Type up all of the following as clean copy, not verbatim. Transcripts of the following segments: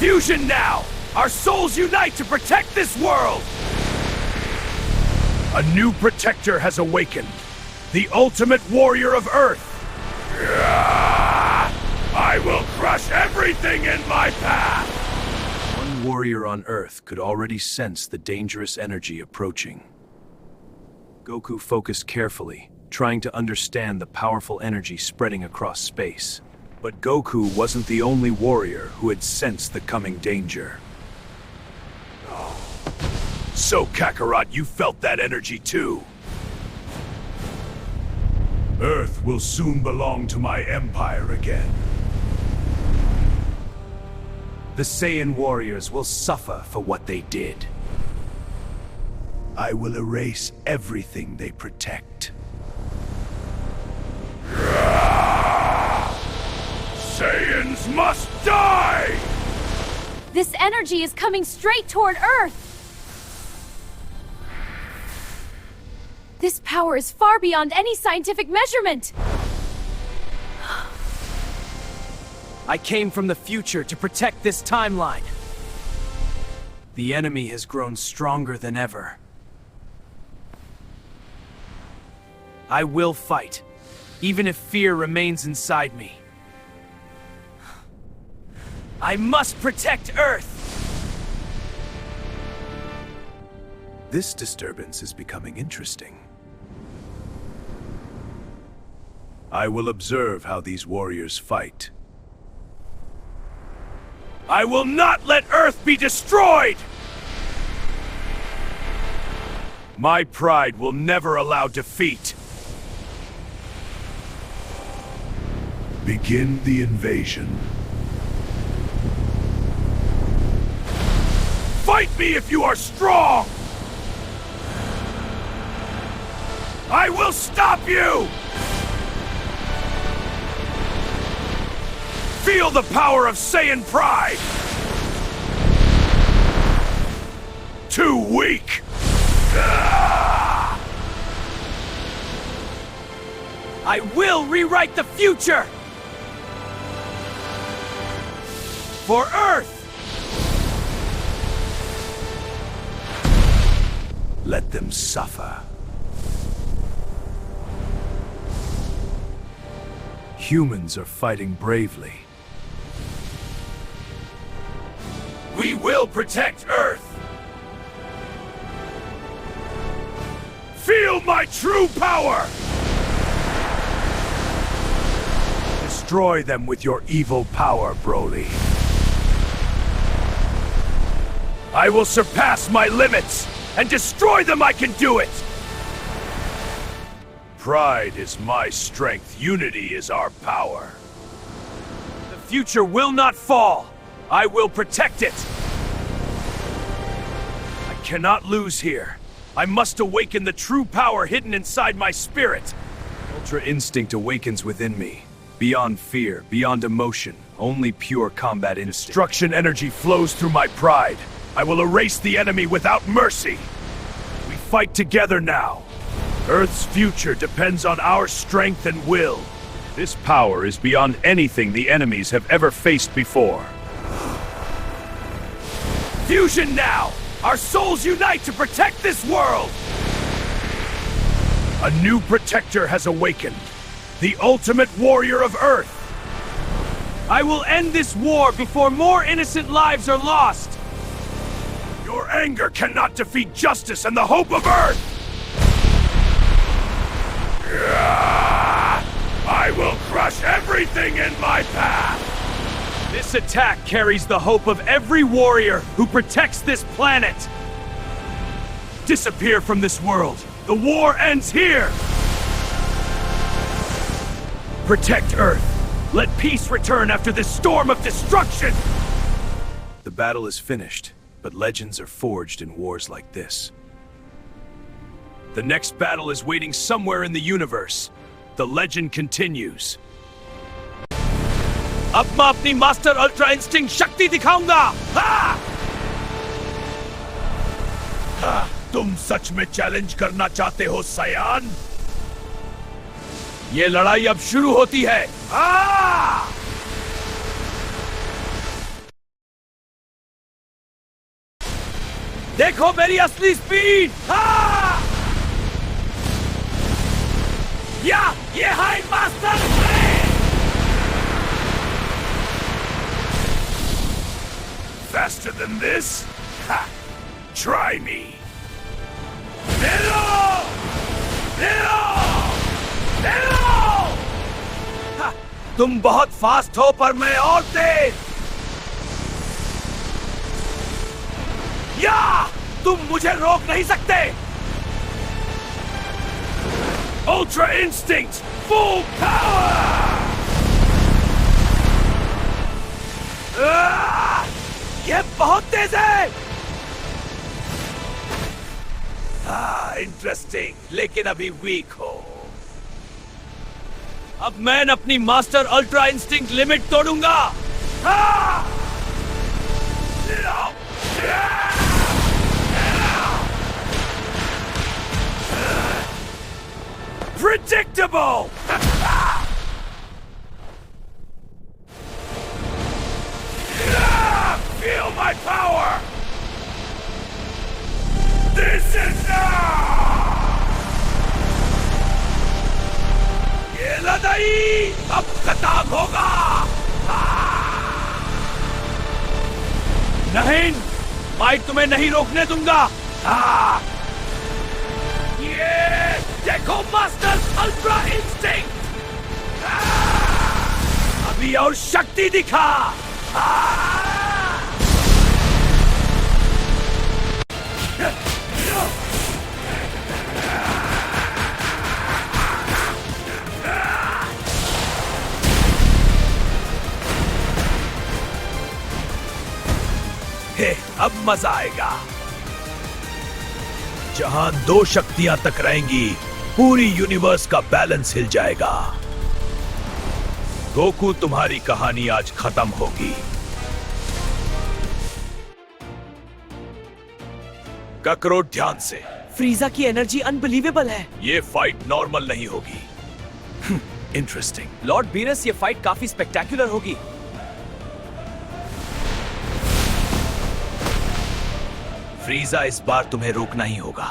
Fusion now! Our souls unite to protect this world! A new protector has awakened. The ultimate warrior of Earth. I will crush everything in my path! One warrior on Earth could already sense the dangerous energy approaching. Goku focused carefully, trying to understand the powerful energy spreading across space. But Goku wasn't the only warrior who had sensed the coming danger. So, Kakarot, you felt that energy too. Earth will soon belong to my empire again. The Saiyan warriors will suffer for what they did. I will erase everything they protect. Saiyans must die! This energy is coming straight toward Earth! This power is far beyond any scientific measurement! I came from the future to protect this timeline. The enemy has grown stronger than ever. I will fight, even if fear remains inside me. I must protect Earth! This disturbance is becoming interesting. I will observe how these warriors fight. I will not let Earth be destroyed! My pride will never allow defeat. Begin the invasion. Fight me if you are strong! I will stop you! Feel the power of Saiyan pride! Too weak! I will rewrite the future! For Earth! Let them suffer. Humans are fighting bravely. We will protect Earth! Feel my true power! Destroy them with your evil power, Broly. I will surpass my limits! And destroy them, I can do it! Pride is my strength, unity is our power. The future will not fall! I will protect it! I cannot lose here. I must awaken the true power hidden inside my spirit. Ultra instinct awakens within me. Beyond fear, beyond emotion, only pure combat instinct. Destruction energy flows through my pride. I will erase the enemy without mercy. We fight together now. Earth's future depends on our strength and will. This power is beyond anything the enemies have ever faced before. Fusion now! Our souls unite to protect this world! A new protector has awakened. The ultimate warrior of Earth. I will end this war before more innocent lives are lost! Your anger cannot defeat justice and the hope of Earth! I will crush everything in my path! This attack carries the hope of every warrior who protects this planet! Disappear from this world! The war ends here! Protect Earth! Let peace return after this storm of destruction! The battle is finished, but legends are forged in wars like this. The next battle is waiting somewhere in the universe. The legend continues. अब मैं अपनी master ultra instinct शक्ति दिखाऊंगा! हा! तुम सच में challenge करना चाहते हो, सयान? ये लड़ाई अब शुरू होती है। देखो मेरी असली स्पीड। हाँ! या ये high master faster than this? Ha! Try me. Nero! Nero! Nero! Ha! तुम बहुत फास्ट हो पर मैं और तेज। या तुम मुझे रोक नहीं सकते। Ultra Instinct, full power! ये बहुत तेज है। इंटरेस्टिंग, लेकिन अभी वीक हो। अब मैं अपनी मास्टर अल्ट्रा इंस्टिंक्ट लिमिट तोड़ूंगा। Predictable! Feel my power! This is now! ये लड़ाई अब खत्म होगा! नहीं! मैं तुम्हें नहीं रोकने दूंगा! ये देखो मास्टर अल्ट्रा इंस्टिंक्ट! अभी और शक्ति दिखा! अब मजा आएगा। जहां दो शक्तियां टकराएंगी, पूरी यूनिवर्स का बैलेंस हिल जाएगा। गोकू, तुम्हारी कहानी आज खत्म होगी। ककरो, ध्यान से। फ्रीजा की एनर्जी अनबिलीवेबल है। ये फाइट नॉर्मल नहीं होगी। इंटरेस्टिंग। लॉर्ड बीनस, ये फाइट काफी स्पेक्टेकुलर होगी। फ्रीजा, इस बार तुम्हें रोकना ही होगा।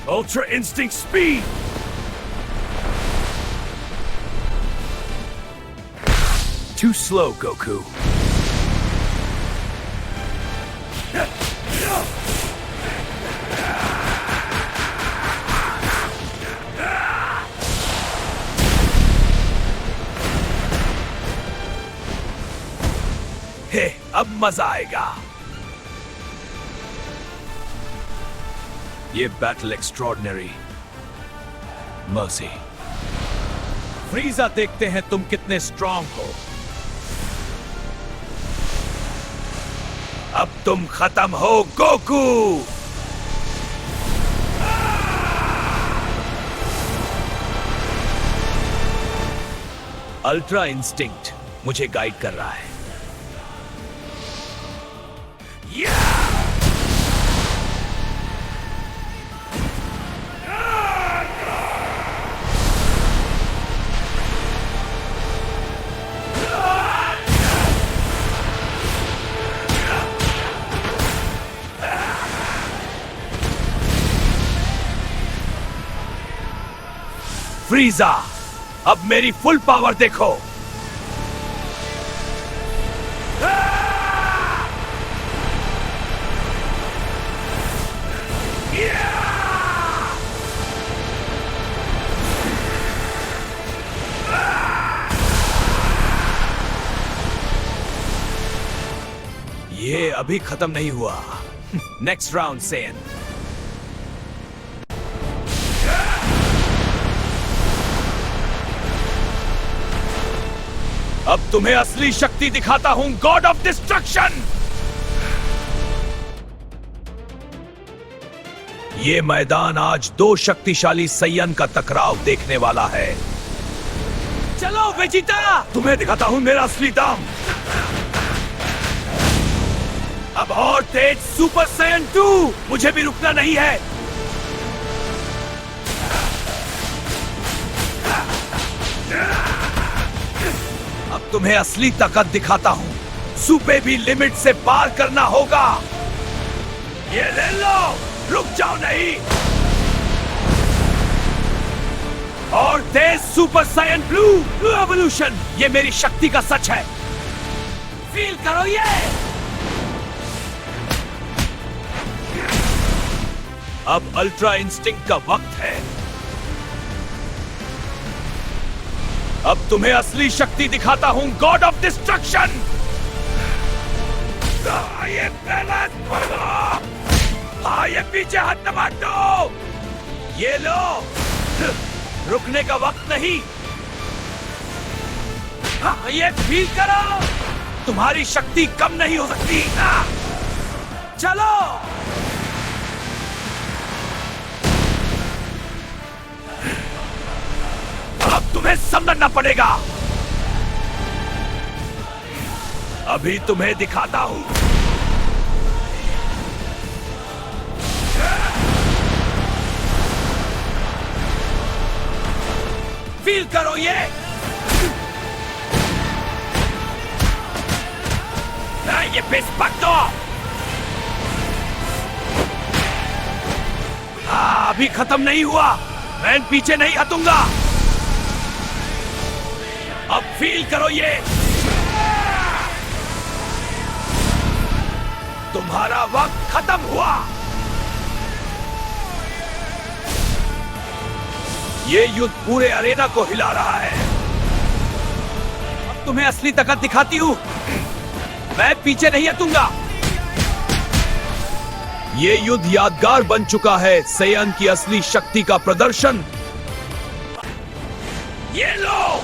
Ultra Instinct Speed! Too slow, Goku. हे, अब मजा आएगा। ये बैटल एक्स्ट्रॉर्डिनरी। मर्सी। फ्रीजा, देखते हैं तुम कितने स्ट्रांग हो। अब तुम खत्म हो, गोकू। अल्ट्रा इंस्टिंक्ट मुझे गाइड कर रहा है। फ्रीजा, अब मेरी फुल पावर देखो। ये अभी खत्म नहीं हुआ। Next round, Sen. अब तुम्हें असली शक्ति दिखाता हूं, गॉड ऑफ डिस्ट्रक्शन। ये मैदान आज दो शक्तिशाली सैयन का टकराव देखने वाला है। चलो वेजिटा, तुम्हें दिखाता हूं मेरा असली दम। अब और तेज सुपर सैयन 2, मुझे भी रुकना नहीं है। अब अब तुम्हें असली ताकत दिखाता हूँ। सुपे भी लिमिट से पार करना होगा। ये ले लो, रुक जाओ नहीं। और तेज सुपर सायन ब्लू एवोल्यूशन, ये मेरी शक्ति का सच है। फील करो ये। अब अल्ट्रा इंस्टिंक्ट का वक्त है। अब तुम्हें असली शक्ति दिखाता हूं, गॉड ऑफ डिस्ट्रक्शन। ये बैलेंस पकड़ो। ये पीछे हाथ मार दो। ये लो, रुकने का वक्त नहीं। ये फील करो, तुम्हारी शक्ति कम नहीं हो सकती। चलो। अब तुम्हें समझना पड़ेगा। अभी तुम्हें दिखाता हूं। फील करो ये। ये पेस पक दो। अभी खत्म नहीं हुआ। मैं पीछे नहीं हटूंगा। अब फील करो ये। तुम्हारा वक्त खत्म हुआ। ये युद्ध पूरे अरेना को हिला रहा है। अब तुम्हें असली ताकत दिखाती हूं। मैं पीछे नहीं हटूंगा। ये युद्ध यादगार बन चुका है, सैयन की असली शक्ति का प्रदर्शन। ये लो।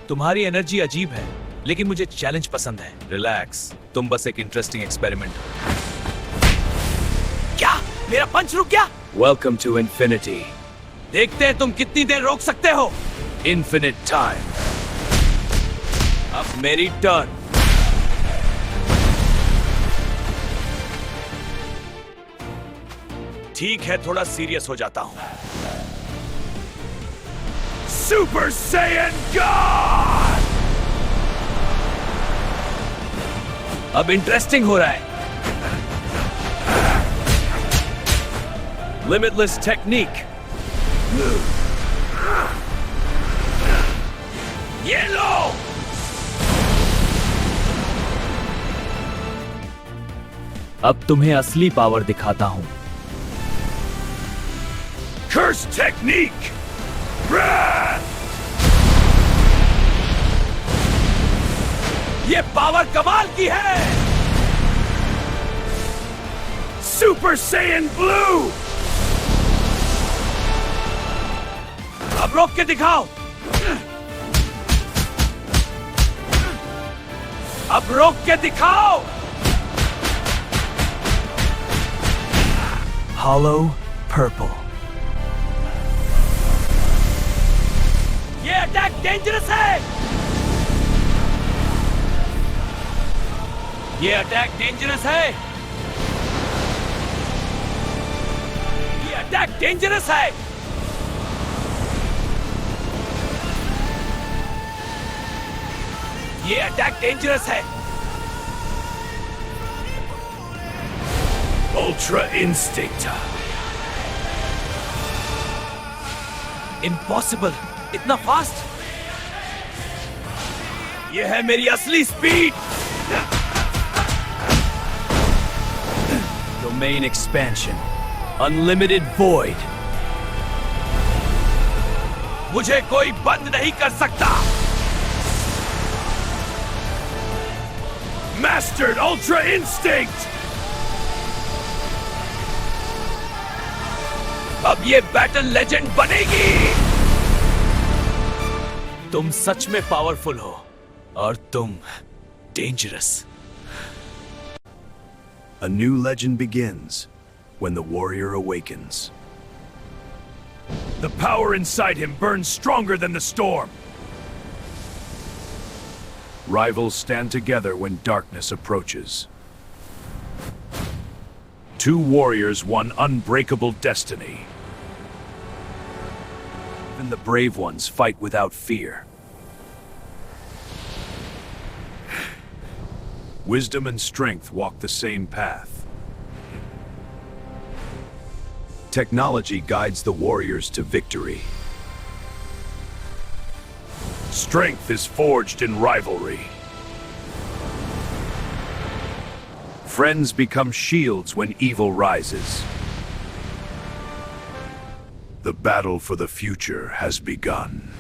तुम्हारी एनर्जी अजीब है, लेकिन मुझे चैलेंज पसंद है। रिलैक्स, तुम बस एक इंटरेस्टिंग एक्सपेरिमेंट। क्या मेरा पंच रुक गया? Welcome to infinity. देखते हैं तुम कितनी देर रोक सकते हो। Infinite time. अब मेरी टर्न। ठीक है, थोड़ा सीरियस हो जाता हूं। Super Saiyan God. अब इंटरेस्टिंग हो रहा है। Limitless technique. ये लो। अब तुम्हें असली पावर दिखाता हूं। Curse technique. ये पावर कमाल की है। Super Saiyan blue. अब रोक के दिखाओ। अब रोक के दिखाओ। Hollow purple. ये अटैक डेंजरस है। ये अटैक डेंजरस है। ये अटैक डेंजरस है। ये अटैक डेंजरस है। Ultra instinct. इम्पॉसिबल, इतना फास्ट। ये है मेरी असली speed. Domain expansion, unlimited void. मुझे कोई बंद नहीं कर सकता। Mastered Ultra Instinct! अब ये बैटल लेजेंड बनेगी। तुम सच में पावरफुल हो और तुम dangerous. A new legend begins when the warrior awakens. The power inside him burns stronger than the storm. Rivals stand together when darkness approaches. Two warriors, one unbreakable destiny. Even the brave ones fight without fear. Wisdom and strength walk the same path. Technology guides the warriors to victory. Strength is forged in rivalry. Friends become shields when evil rises. The battle for the future has begun.